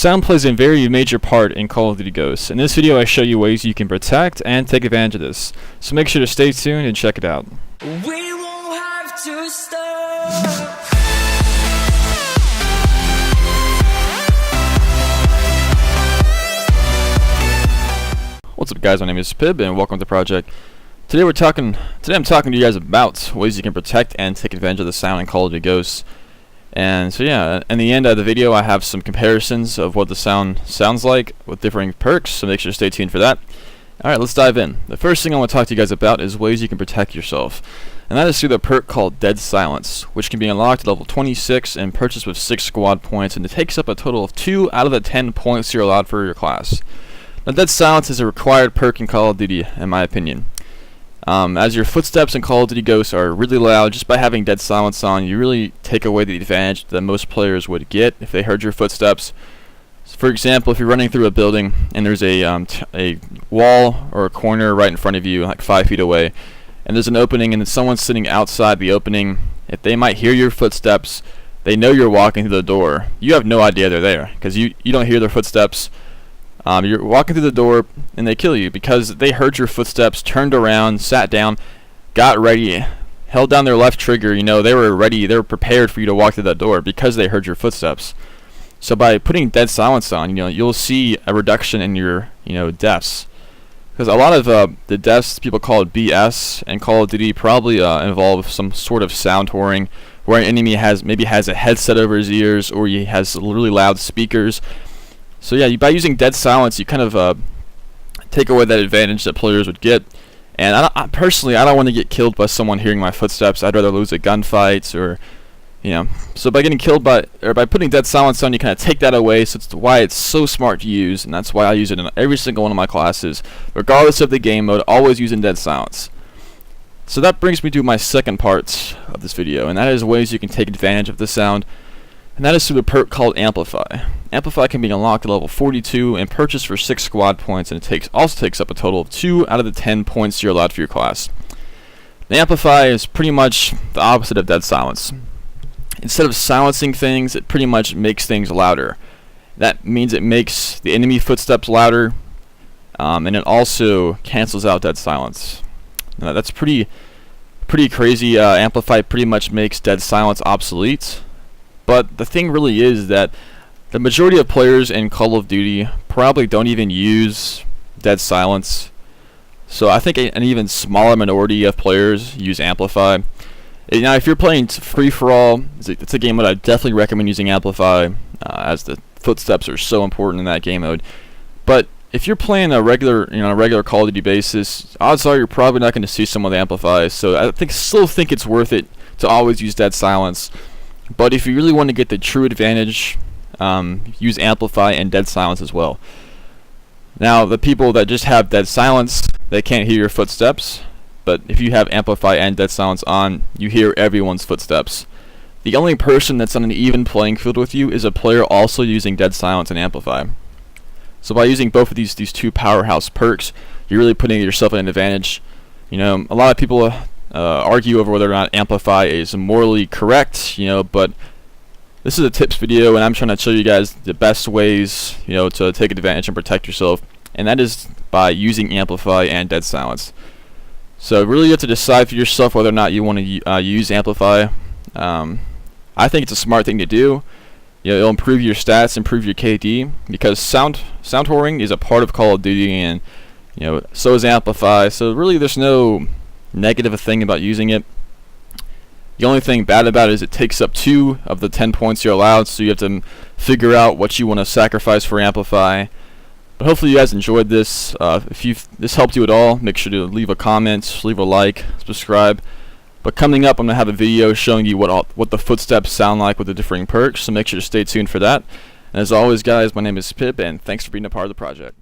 Sound plays a very major part in Call of Duty Ghosts. In this video I show you ways you can protect and take advantage of this. So make sure to stay tuned and check it out. We won't have to stop. What's up guys, my name is Pib and welcome to the project. Today I'm talking to you guys about ways you can protect and take advantage of the sound in Call of Duty Ghosts. And so yeah, in the end of the video I have some comparisons of what the sound sounds like with differing perks, so make sure to stay tuned for that. Alright, let's dive in. The first thing I want to talk to you guys about is ways you can protect yourself. And that is through the perk called Dead Silence, which can be unlocked at level 26 and purchased with 6 squad points, and it takes up a total of 2 out of the 10 points you're allowed for your class. Now Dead Silence is a required perk in Call of Duty, in my opinion. As your footsteps in Call of Duty Ghosts are really loud, just by having Dead Silence on, you really take away the advantage that most players would get if they heard your footsteps. So for example, if you're running through a building and there's a wall or a corner right in front of you, like 5 feet away, and there's an opening and then someone's sitting outside the opening, if they might hear your footsteps, they know you're walking through the door. You have no idea they're there, because you don't hear their footsteps. You're walking through the door and they kill you because they heard your footsteps, turned around, sat down, got ready, held down their left trigger. You know, they were ready, they were prepared for you to walk through that door because they heard your footsteps. So by putting Dead Silence on, you'll see a reduction in your, deaths. Because a lot of the deaths people call it BS and Call of Duty probably involve some sort of sound whoring, where an enemy maybe has a headset over his ears or he has really loud speakers. So yeah, by using Dead Silence, you kind of take away that advantage that players would get. And personally, I don't want to get killed by someone hearing my footsteps. I'd rather lose a gunfight, or So by getting killed by putting Dead Silence on, you kind of take that away. So it's why it's so smart to use, and that's why I use it in every single one of my classes, regardless of the game mode. Always using Dead Silence. So that brings me to my second part of this video, and that is ways you can take advantage of the sound. And that is through the perk called Amplify. Amplify can be unlocked at level 42 and purchased for 6 squad points, and it also takes up a total of 2 out of the 10 points you're allowed for your class. The Amplify is pretty much the opposite of Dead Silence. Instead of silencing things, it pretty much makes things louder. That means it makes the enemy footsteps louder, and it also cancels out Dead Silence. Now, that's pretty crazy. Amplify pretty much makes Dead Silence obsolete. But the thing really is that the majority of players in Call of Duty probably don't even use Dead Silence. So I think an even smaller minority of players use Amplify. Now if you're playing free-for-all, it's a game mode I definitely recommend using Amplify, as the footsteps are so important in that game mode. But if you're playing a regular Call of Duty basis, odds are you're probably not going to see someone with Amplify. So I still think it's worth it to always use Dead Silence. But if you really want to get the true advantage, use Amplify and Dead Silence as well. Now, the people that just have Dead Silence, they can't hear your footsteps. But if you have Amplify and Dead Silence on, you hear everyone's footsteps. The only person that's on an even playing field with you is a player also using Dead Silence and Amplify. So by using both of these two powerhouse perks, you're really putting yourself at an advantage. A lot of people argue over whether or not Amplify is morally correct, but this is a tips video and I'm trying to show you guys the best ways, to take advantage and protect yourself, and that is by using Amplify and Dead Silence. So really you have to decide for yourself whether or not you want to use Amplify. I think it's a smart thing to do. It'll improve your stats, improve your KD, because sound whoring is a part of Call of Duty, and so is Amplify. So really there's no negative thing about using it. The only thing bad about it is it takes up 2 of the 10 points you're allowed, so you have to figure out what you want to sacrifice for Amplify. But hopefully you guys enjoyed this. If this helped you at all, make sure to leave a comment, leave a like, subscribe. But coming up, I'm going to have a video showing you what the footsteps sound like with the differing perks, so make sure to stay tuned for that. And as always guys, my name is Pip, and thanks for being a part of the project.